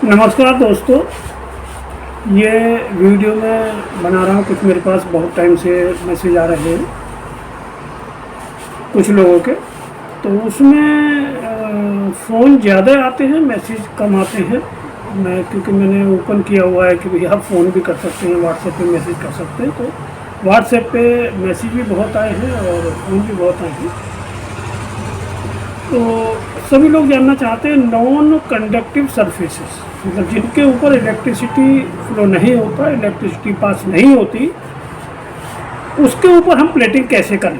नमस्कार दोस्तों, ये वीडियो मैं बना रहा हूँ। कुछ मेरे पास बहुत टाइम से मैसेज आ रहे हैं कुछ लोगों के, तो उसमें फ़ोन ज़्यादा आते हैं, मैसेज कम आते हैं। क्योंकि मैंने ओपन किया हुआ है कि भैया आप फ़ोन भी कर सकते हैं, व्हाट्सएप पे मैसेज कर सकते हैं। तो व्हाट्सएप पे मैसेज भी बहुत आए हैं और फ़ोन भी बहुत आए हैं। तो सभी लोग जानना चाहते हैं नॉन कंडक्टिव सरफेसेस, मतलब जिनके ऊपर इलेक्ट्रिसिटी फ्लो नहीं होता, इलेक्ट्रिसिटी पास नहीं होती, उसके ऊपर हम प्लेटिंग कैसे करें।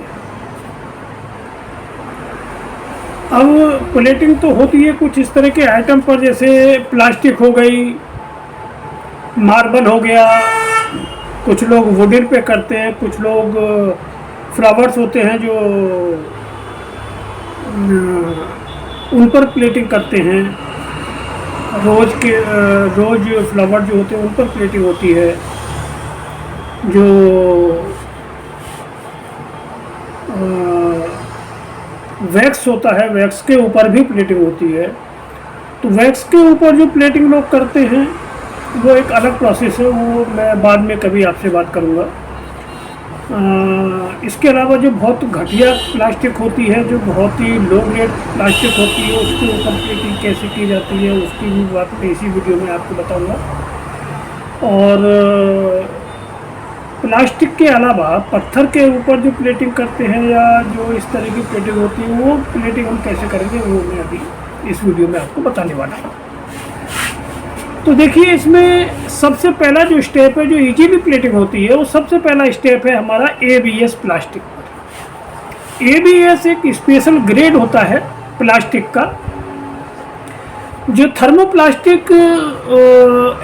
अब प्लेटिंग तो होती है कुछ इस तरह के आइटम पर, जैसे प्लास्टिक हो गई, मार्बल हो गया, कुछ लोग वुडन पे करते हैं, कुछ लोग फ्लावर्स होते हैं जो उन पर प्लेटिंग करते हैं। रोज फ्लावर जो होते हैं उन पर प्लेटिंग होती है। जो वैक्स होता है, वैक्स के ऊपर भी प्लेटिंग होती है। तो वैक्स के ऊपर जो प्लेटिंग लोग करते हैं वो एक अलग प्रोसेस है, वो मैं बाद में कभी आपसे बात करूँगा। इसके अलावा जो बहुत घटिया प्लास्टिक होती है, जो बहुत ही लो ग्रेड प्लास्टिक होती है, उसके ऊपर प्लेटिंग कैसे की जाती है उसकी भी बात मैं इसी वीडियो में आपको बताऊंगा। और प्लास्टिक के अलावा पत्थर के ऊपर जो प्लेटिंग करते हैं या जो इस तरह की प्लेटिंग होती है, वो प्लेटिंग हम कैसे करेंगे वो मैं अभी इस वीडियो में आपको बताने वाला हूँ। तो देखिए, इसमें सबसे पहला जो स्टेप है, जो इजीली प्लेटिंग होती है, वो सबसे पहला स्टेप है हमारा ABS प्लास्टिक पर। ABS एक स्पेशल ग्रेड होता है प्लास्टिक का, जो थर्मोप्लास्टिक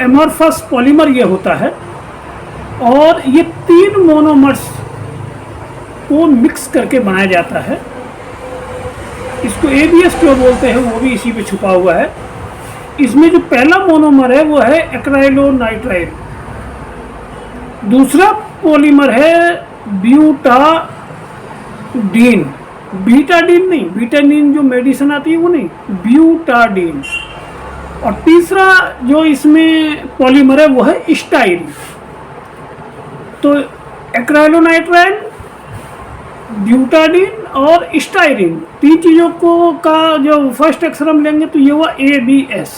एमॉर्फस पॉलीमर ये होता है, और ये 3 मोनोमर्स को मिक्स करके बनाया जाता है। इसको ABS क्यों बोलते हैं वो भी इसी पे छुपा हुआ है। इसमें जो पहला मोनोमर है वो है एक्राइलोनाइट्राइल, दूसरा पॉलीमर है ब्यूटाडीन, बीटाडीन नहीं, बीटाडीन जो मेडिसिन आती है वो नहीं, ब्यूटाडीन, और तीसरा जो इसमें पॉलीमर है वो है स्टाइरिन। तो एक्राइलोनाइट्राइल, ब्यूटाडीन और स्टाइरिन, 3 चीज़ों को का जो फर्स्ट अक्षर हम लेंगे तो ये हुआ ABS।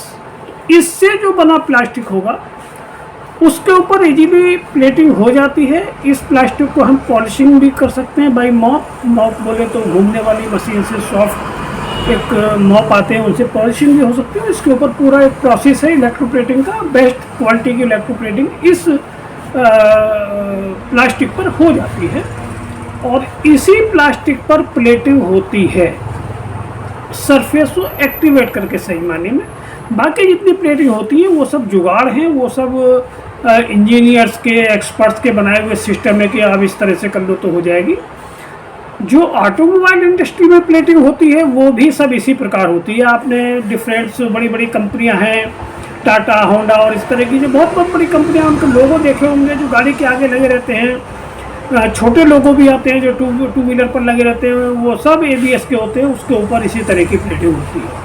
इससे जो बना प्लास्टिक होगा उसके ऊपर इजीली प्लेटिंग हो जाती है। इस प्लास्टिक को हम पॉलिशिंग भी कर सकते हैं बाई मॉप बोले तो घूमने वाली मशीन से सॉफ्ट एक मॉप आते हैं, उनसे पॉलिशिंग भी हो सकती है। इसके ऊपर पूरा एक प्रोसेस है इलेक्ट्रोप्लेटिंग का, बेस्ट क्वालिटी की इलेक्ट्रोप्लेटिंग इस प्लास्टिक पर हो जाती है, और इसी प्लास्टिक पर प्लेटिंग होती है सरफेस को एक्टिवेट करके सही मायने में। बाकी जितनी प्लेटिंग होती है वो सब जुगाड़ हैं, वो सब इंजीनियर्स के, एक्सपर्ट्स के बनाए हुए सिस्टम है कि आप इस तरह से कर लो तो हो जाएगी। जो ऑटोमोबाइल इंडस्ट्री में प्लेटिंग होती है वो भी सब इसी प्रकार होती है। आपने डिफरेंट बड़ी बड़ी कंपनियां हैं, टाटा, होंडा और इस तरह की जो बहुत बहुत बड़ी कंपनियां, उनके लोगो देखे होंगे जो गाड़ी के आगे लगे रहते हैं। छोटे लोगों भी आते हैं जो टू व्हीलर पर लगे रहते हैं, वो सब ABS के होते हैं, उसके ऊपर इसी तरह की प्लेटिंग होती है।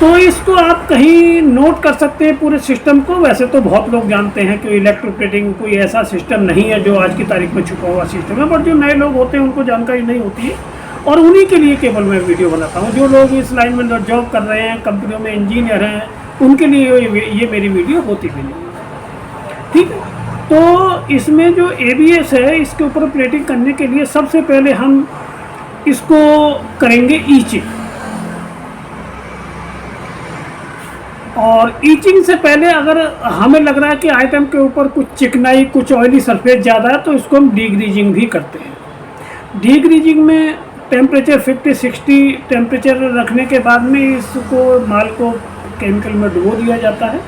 तो इसको आप कहीं नोट कर सकते हैं पूरे सिस्टम को। वैसे तो बहुत लोग जानते हैं कि इलेक्ट्रोप्लेटिंग कोई ऐसा सिस्टम नहीं है जो आज की तारीख में छुपा हुआ सिस्टम है, बट जो नए लोग होते हैं उनको जानकारी नहीं होती है, और उन्हीं के लिए केवल मैं वीडियो बनाता हूँ। जो लोग इस लाइन में जॉब कर रहे हैं, कंपनियों में इंजीनियर हैं, उनके लिए ये मेरी वीडियो होती भी नहीं है, ठीक है। तो इसमें जो ABS है, इसके ऊपर प्लेटिंग करने के लिए सबसे पहले हम इसको करेंगे ईचिंग, और ईचिंग से पहले अगर हमें लग रहा है कि आइटम के ऊपर कुछ चिकनाई, कुछ ऑयली सरफेस ज़्यादा है, तो इसको हम डीग्रीजिंग भी करते हैं। डीग्रीजिंग में टेम्परेचर 50-60 टेम्परेचर रखने के बाद में इसको माल को केमिकल में डुबो दिया जाता है।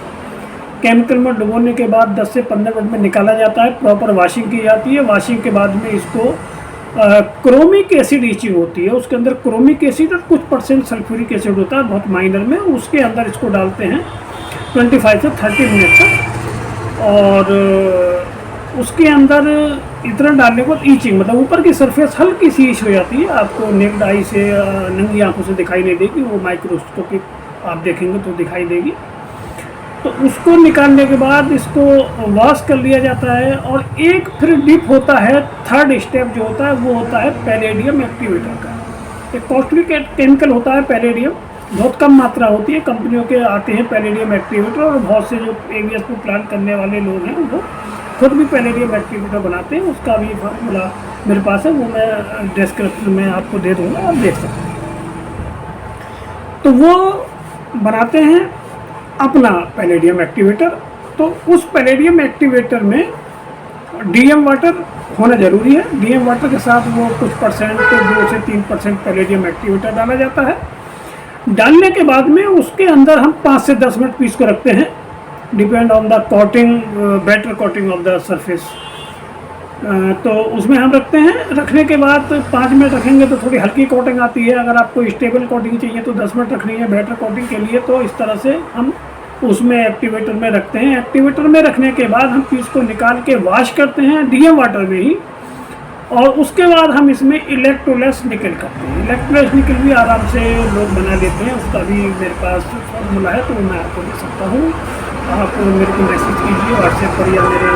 केमिकल में डुबोने के बाद 10 से 15 मिनट में निकाला जाता है, प्रॉपर वॉशिंग की जाती है। वॉशिंग के बाद में इसको क्रोमिक एसिड ईचिंग होती है, उसके अंदर क्रोमिक एसिड और कुछ % सल्फ्यूरिक एसिड होता है बहुत माइनर में, उसके अंदर इसको डालते हैं 25 से 30 मिनट तक। और उसके अंदर इतना डालने के बाद ईचिंग, मतलब ऊपर की सरफेस हल्की सी ईच हो जाती है, आपको नेक्ड आई से, नंगी आंखों से दिखाई नहीं देगी, वो माइक्रोस्कोपिक आप देखेंगे तो दिखाई देगी। तो उसको निकालने के बाद इसको वॉश कर लिया जाता है, और एक फिर डिप होता है, थर्ड स्टेप जो होता है वो होता है पैलेडियम एक्टिवेटर का। एक कॉस्टली केमिकल होता है पैलेडियम, बहुत कम मात्रा होती है, कंपनियों के आते हैं पैलेडियम एक्टिवेटर, और बहुत से जो ABS को प्लान करने वाले लोग हैं वो खुद भी पैलेडियम एक्टिवेटर बनाते हैं। उसका भी फार्मूला मेरे पास है, वो मैं डिस्क्रिप्शन में आपको दे दूँगा, आप देख सकते हैं। तो वो बनाते हैं अपना पैलेडियम एक्टिवेटर। तो उस पैलेडियम एक्टिवेटर में DM वाटर होना ज़रूरी है। DM वाटर के साथ वो कुछ परसेंट, 2 से 3% पैलेडियम एक्टिवेटर डाला जाता है। डालने के बाद में उसके अंदर हम 5 से 10 मिनट पीस को रखते हैं, depend on the coating, better coating of the surface. तो उसमें हम रखते हैं। रखने के बाद 5 मिनट रखेंगे तो थोड़ी हल्की कोटिंग आती है। अगर आपको स्टेबल कोटिंग चाहिए तो 10 मिनट रखनी है बेटर कोटिंग के लिए। तो इस तरह से हम उसमें एक्टिवेटर में रखते हैं। एक्टिवेटर में रखने के बाद हम पीस को निकाल के वॉश करते हैं DM वाटर में ही, और उसके बाद हम इसमें इलेक्ट्रोलेस निकल करते हैं। इलेक्ट्रोलेस निकल भी आराम से लोग बना लेते हैं, उसका भी मेरे पास फॉर्मूला है, तो मैं आपको दे सकता हूँ। आप मेरे को मैसेज कीजिए व्हाट्सएप पर या मेरे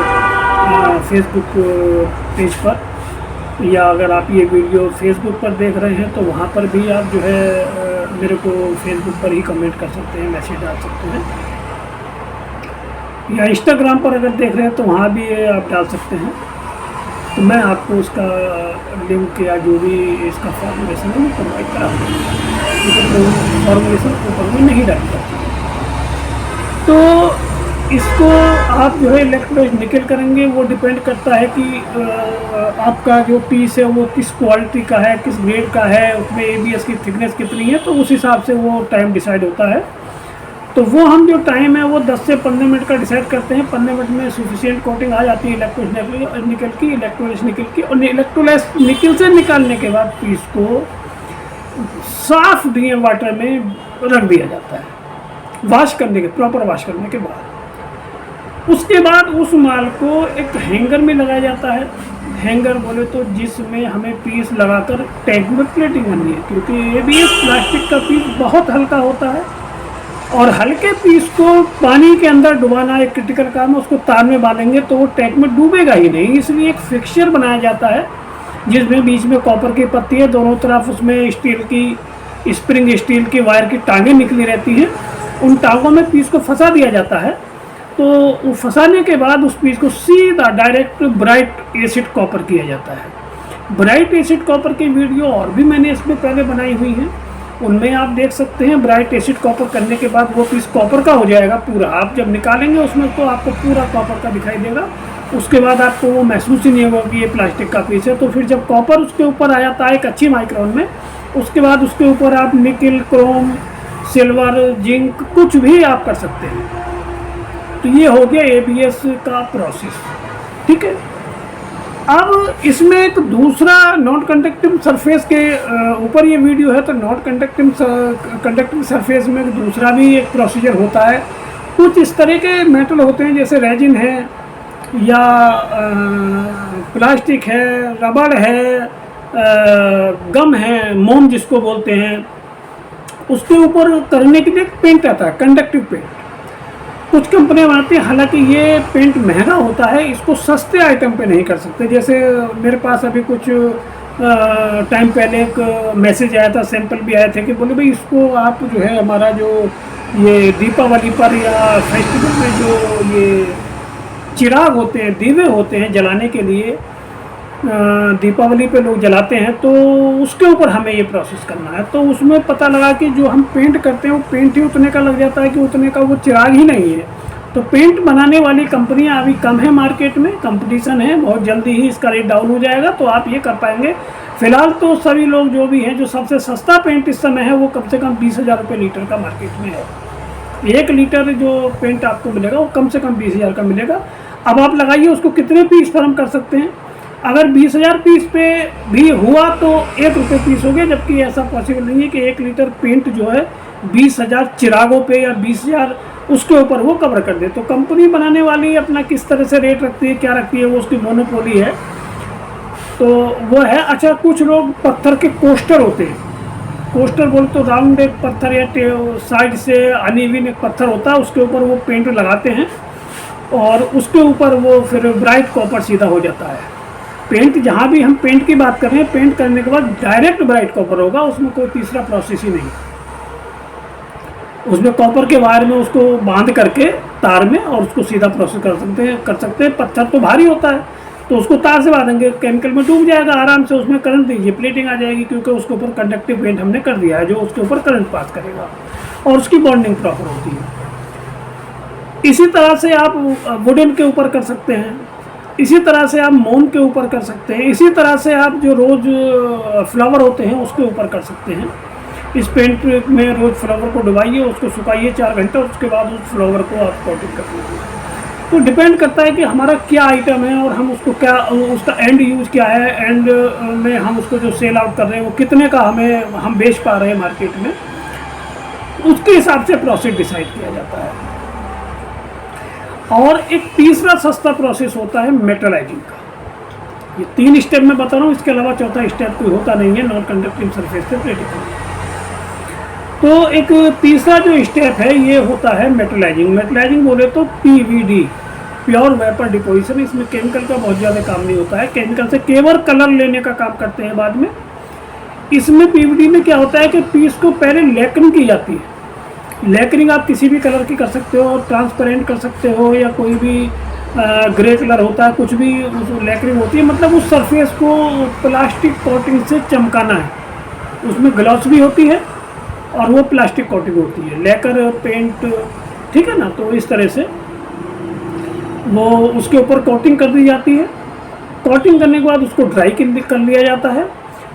फेसबुक पेज पर, या अगर आप ये वीडियो फेसबुक पर देख रहे हैं तो वहाँ पर भी आप जो है मेरे को फेसबुक पर ही कमेंट कर सकते हैं, मैसेज डाल सकते हैं, या इंस्टाग्राम पर अगर देख रहे हैं तो वहाँ भी आप डाल सकते हैं। तो मैं आपको उसका लिंक या जो भी इसका फॉर्मुलेशन है वो प्रोवाइड करा दूँगा, फॉर्मुलेशन ऊपर में नहीं डालता। तो इसको आप जो है इलेक्ट्रोलाइट निकल करेंगे, वो डिपेंड करता है कि आपका जो पीस है वो किस क्वालिटी का है, किस ग्रेड का है, उसमें ABS की थिकनेस कितनी है, तो उस हिसाब से वो टाइम डिसाइड होता है। तो वो हम जो टाइम है वो 10 से 15 मिनट का डिसाइड करते हैं। 15 मिनट में सफिशिएंट कोटिंग आ जाती है इलेक्ट्रोलाइट निकल की, और इलेक्ट्रोलाइट निकल से निकालने के बाद पीस को साफ DM वाटर में रख दिया जाता है, वॉश करने के, प्रॉपर वॉश करने के बाद। उसके बाद उस माल को एक हैंगर में लगाया जाता है। हैंगर बोले तो जिसमें हमें पीस लगाकर टैंक में प्लेटिंग करनी है, क्योंकि ABS प्लास्टिक का पीस बहुत हल्का होता है, और हल्के पीस को पानी के अंदर डुबाना एक क्रिटिकल काम है। उसको तार में बांधेंगे तो वो टैंक में डूबेगा ही नहीं, इसलिए एक फिक्सचर बनाया जाता है जिसमें बीच में कॉपर की पत्ती है, दोनों तरफ उसमें स्टील की, स्प्रिंग स्टील की वायर की टांगें निकली रहती हैं। उन टांगों में पीस को फंसा दिया जाता है। तो वो फंसाने के बाद उस पीस को सीधा डायरेक्ट ब्राइट एसिड कॉपर किया जाता है। ब्राइट एसिड कॉपर की वीडियो और भी मैंने इसमें पहले बनाई हुई हैं, उनमें आप देख सकते हैं। ब्राइट एसिड कॉपर करने के बाद वो पीस कॉपर का हो जाएगा पूरा। आप जब निकालेंगे उसमें तो आपको पूरा कॉपर का दिखाई देगा। उसके बाद आपको वो महसूस ही नहीं होगा कि ये प्लास्टिक का पीस है। तो फिर जब कॉपर उसके ऊपर आ जाता है एक अच्छी माइक्रोन में, उसके बाद उसके ऊपर आप निकल, क्रोम, सिल्वर, जिंक कुछ भी आप कर सकते हैं। तो ये हो गया ABS का प्रोसेस, ठीक है। अब इसमें एक दूसरा नॉन कंडक्टिंग सरफेस के ऊपर ये वीडियो है, तो नॉन कंडक्टिंग सरफेस में दूसरा भी एक प्रोसीजर होता है। कुछ इस तरह के मेटल होते हैं जैसे रेजिन है, या प्लास्टिक है, रबड़ है, गम है, मोम जिसको बोलते हैं, उसके ऊपर करने के लिए पेंट आता है, कंडक्टिव पेंट। कुछ कंपनियां बनाती हैं, हालांकि ये पेंट महंगा होता है, इसको सस्ते आइटम पे नहीं कर सकते। जैसे मेरे पास अभी कुछ टाइम पहले एक मैसेज आया था, सैंपल भी आए थे कि बोले भाई इसको आप जो है हमारा जो ये दीपावली पर या फेस्टिवल में जो ये चिराग होते हैं, दीवे होते हैं जलाने के लिए, दीपावली पे लोग जलाते हैं, तो उसके ऊपर हमें ये प्रोसेस करना है। तो उसमें पता लगा कि जो हम पेंट करते हैं वो पेंट ही उतने का लग जाता है कि उतने का वो चिराग ही नहीं है। तो पेंट बनाने वाली कंपनियां अभी कम है मार्केट में, कंपटीशन है, बहुत जल्दी ही इसका रेट डाउन हो जाएगा, तो आप ये कर पाएंगे। फिलहाल तो सभी लोग जो भी हैं, जो सबसे सस्ता पेंट इस समय है वो कम से कम 20,000 रुपये लीटर का मार्केट में है। 1 लीटर जो पेंट आपको मिलेगा वो कम से कम 20,000 का मिलेगा। अब आप लगाइए उसको कितने पीस पर हम कर सकते हैं। अगर 20,000 पीस पे भी हुआ तो 1 रुपये पीस हो गया, जबकि ऐसा पॉसिबल नहीं है कि 1 लीटर पेंट जो है 20,000 चिरागों पे या 20,000 उसके ऊपर वो कवर कर दे। तो कंपनी बनाने वाली अपना किस तरह से रेट रखती है, क्या रखती है, वो उसकी मोनोपोली है, तो वो है। अच्छा, कुछ लोग पत्थर के कोस्टर होते हैं, कोस्टर बोल तो राउंड एक पत्थर या साइड से अनइवन एक पत्थर होता है, उसके ऊपर वो पेंट लगाते हैं और उसके ऊपर वो फिर ब्राइट कॉपर सीधा हो जाता है। पेंट जहाँ भी हम पेंट की बात कर रहे हैं, पेंट करने के बाद डायरेक्ट ब्राइट कॉपर होगा, उसमें कोई तीसरा प्रोसेस ही नहीं। उसमें कॉपर के वायर में उसको बांध करके तार में और उसको सीधा प्रोसेस कर सकते हैं। पत्थर तो भारी होता है तो उसको तार से बांधेंगे, केमिकल में डूब जाएगा आराम से, उसमें करंट दीजिए प्लेटिंग आ जाएगी, क्योंकि उसके ऊपर कंडक्टिव पेंट हमने कर दिया है जो उसके ऊपर करंट पास करेगा और उसकी बॉन्डिंग प्रॉपर होती है। इसी तरह से आप वुडन के ऊपर कर सकते हैं, इसी तरह से आप मोम के ऊपर कर सकते हैं, इसी तरह से आप जो रोज़ फ्लावर होते हैं उसके ऊपर कर सकते हैं। इस पेंट में रोज़ फ्लावर को डुबाइए, उसको सुखाइए 4 घंटे, उसके बाद उस फ्लावर को आप कोटिंग कर दीजिए। तो डिपेंड करता है कि हमारा क्या आइटम है और हम उसको क्या, उसका एंड यूज़ क्या है, एंड में हम उसको जो सेल आउट कर रहे हैं वो कितने का हम बेच पा रहे हैं मार्केट में, उसके हिसाब से प्रोसेस डिसाइड किया जाता है। और एक तीसरा सस्ता प्रोसेस होता है मेटलाइजिंग का। ये 3 स्टेप मैं बता रहा हूँ, इसके अलावा चौथा स्टेप कोई होता नहीं है नॉन कंडक्टिंग सरफेस पे प्लेटिंग करने। तो एक तीसरा जो स्टेप है ये होता है मेटलाइजिंग। मेटलाइजिंग बोले तो PVD, प्योर वेपर डिपोजिशन। इसमें केमिकल का बहुत ज़्यादा काम नहीं होता है, केमिकल से केवल कलर लेने का काम करते हैं बाद में। इसमें PVD में क्या होता है कि पीस को पहले लेकरिंग की जाती है। लेकरिंग आप किसी भी कलर की कर सकते हो, ट्रांसपेरेंट कर सकते हो या कोई भी ग्रे कलर होता है, कुछ भी लेकरिंग होती है। मतलब उस सरफेस को प्लास्टिक कोटिंग से चमकाना है, उसमें ग्लॉस भी होती है और वो प्लास्टिक कोटिंग होती है, लेकर पेंट, ठीक है ना। तो इस तरह से वो उसके ऊपर कोटिंग कर दी जाती है। कोटिंग करने के बाद उसको ड्राई कर लिया जाता है।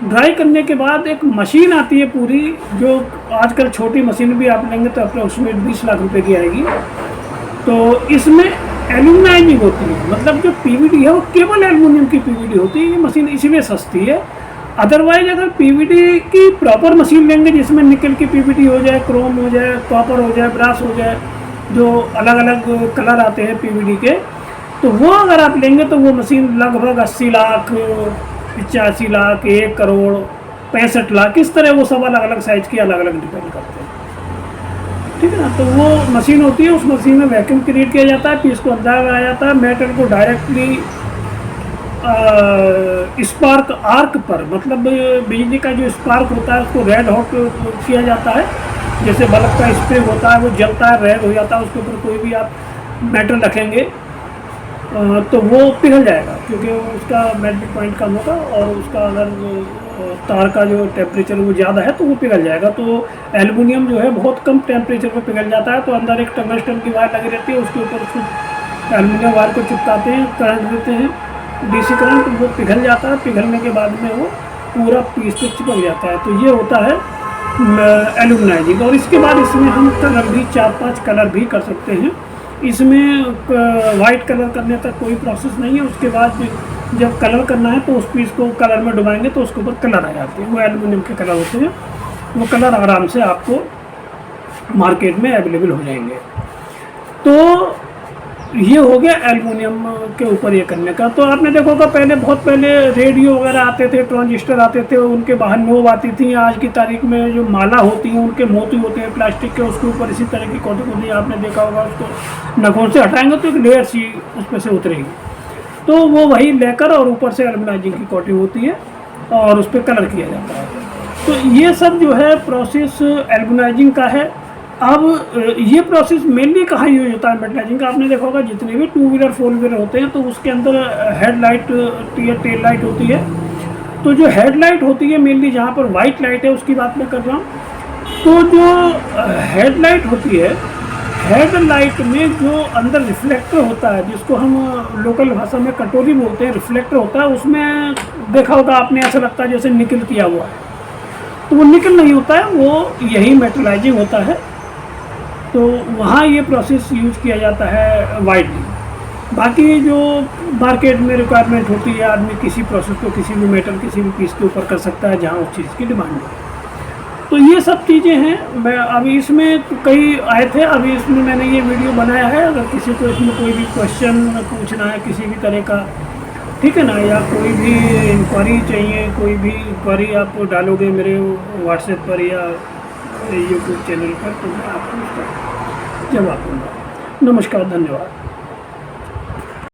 ड्राई करने के बाद एक मशीन आती है पूरी, जो आजकल छोटी मशीन भी आप लेंगे तो अप्रोक्सीमेट 20 लाख रुपए की आएगी। तो इसमें एल्यूमिनाइजिंग होती है, मतलब जो PVD है वो केवल एल्यूमिनियम की PVD होती है। ये मशीन इसीलिए सस्ती है। अदरवाइज अगर PVD की प्रॉपर मशीन लेंगे जिसमें निकल की PVD हो जाए, क्रोम हो जाए, कॉपर हो जाए, ब्रास हो जाए, जो अलग अलग कलर आते हैं PVD के, तो वो अगर आप लेंगे तो वो मशीन लगभग 80 लाख, 85 लाख, 1 करोड़, 65 लाख, इस तरह वो सब अलग अलग साइज की अलग अलग डिपेंड करते हैं, ठीक है ना। तो वो मशीन होती है, उस मशीन में वैक्यूम क्रिएट किया जाता है, पीस को अंदर लगाया जाता है, मेटल को डायरेक्टली स्पार्क आर्क पर, मतलब बिजली का जो स्पार्क होता है उसको रेड हॉट किया जाता है। जैसे बल्ब का स्प्रे होता है वो जलता है, रेड हो जाता है, उसके ऊपर कोई भी आप मेटल रखेंगे तो वो पिघल जाएगा, क्योंकि उसका मेल्टिंग पॉइंट कम होगा और उसका अगर तार का जो टेम्परेचर वो ज़्यादा है तो वो पिघल जाएगा। तो एल्युमिनियम जो है बहुत कम टेम्परेचर पर पिघल जाता है। तो अंदर एक टंगस्टन की वायर लगी रहती है, उसके ऊपर उसको एल्युमिनियम वायर को चिपकाते हैं, करंट देते हैं, DC करंट, वो पिघल जाता है। पिघलने के बाद में वो पूरा पीस पे चिपक जाता है। तो ये होता है एल्यूमिनाइजिंग। और इसके बाद इसमें हम कलर भी 4-5 कलर भी कर सकते हैं। इसमें वाइट कलर करने तक कोई प्रोसेस नहीं है। उसके बाद जब कलर करना है तो उस पीस को कलर में डुबाएंगे तो उसके ऊपर कलर आ जाते हैं, वो एल्युमिनियम के कलर होते हैं। वो कलर आराम से आपको मार्केट में अवेलेबल हो जाएंगे। तो ये हो गया एल्युमिनियम के ऊपर ये करने का। तो आपने देखा होगा बहुत पहले रेडियो वगैरह आते थे, ट्रांजिस्टर आते थे, उनके बाहर नोब आती थी। आज की तारीख में जो माला होती हैं उनके मोती होते हैं प्लास्टिक के, उसके ऊपर इसी तरह की कोटिंग होती है। आपने देखा होगा, उसको नखों से हटाएंगे तो एक लेयर सी उस पर से उतरेगी, तो वो वही लेकर और ऊपर से एल्युमिनाइजिंग की कोटिंग होती है और उस पर कलर किया जाता है। तो ये सब जो है प्रोसेस एल्युमिनाइजिंग का है। अब ये प्रोसेस मेनली कहाँ यूज होता है मेटलाइजिंग का? आपने देखा होगा जितने भी 2 व्हीलर 4 व्हीलर होते हैं तो उसके अंदर हेडलाइट या टेल लाइट होती है। तो जो हेडलाइट होती है मेनली, जहाँ पर वाइट लाइट है उसकी बात मैं कर रहा हूँ। तो जो हेडलाइट होती है, हेडलाइट में जो अंदर रिफ्लेक्टर होता है, जिसको हम लोकल भाषा में कटोरी बोलते हैं, रिफ्लेक्टर होता है, उसमें देखा होगा आपने ऐसा लगता है जैसे निकल किया हुआ है। तो वो निकल नहीं होता है, वो यही मेटलाइजिंग होता है। तो वहाँ ये प्रोसेस यूज किया जाता है वाइडली। बाकी जो मार्केट में रिक्वायरमेंट होती है, आदमी किसी प्रोसेस को किसी भी मेटल किसी भी पीस के ऊपर कर सकता है जहाँ उस चीज़ की डिमांड हो। तो ये सब चीज़ें हैं। मैं अभी इसमें कई आए थे, अभी इसमें मैंने ये वीडियो बनाया है। अगर किसी को इसमें कोई भी क्वेश्चन पूछना है किसी भी तरह का, ठीक है ना। या कोई भी इंक्वायरी चाहिए, कोई भी इंक्वायरी आप डालोगे मेरे व्हाट्सएप पर या यूट्यूब चैनल पर, तो मैं आपको उसका जवाब दूँगा। नमस्कार, धन्यवाद।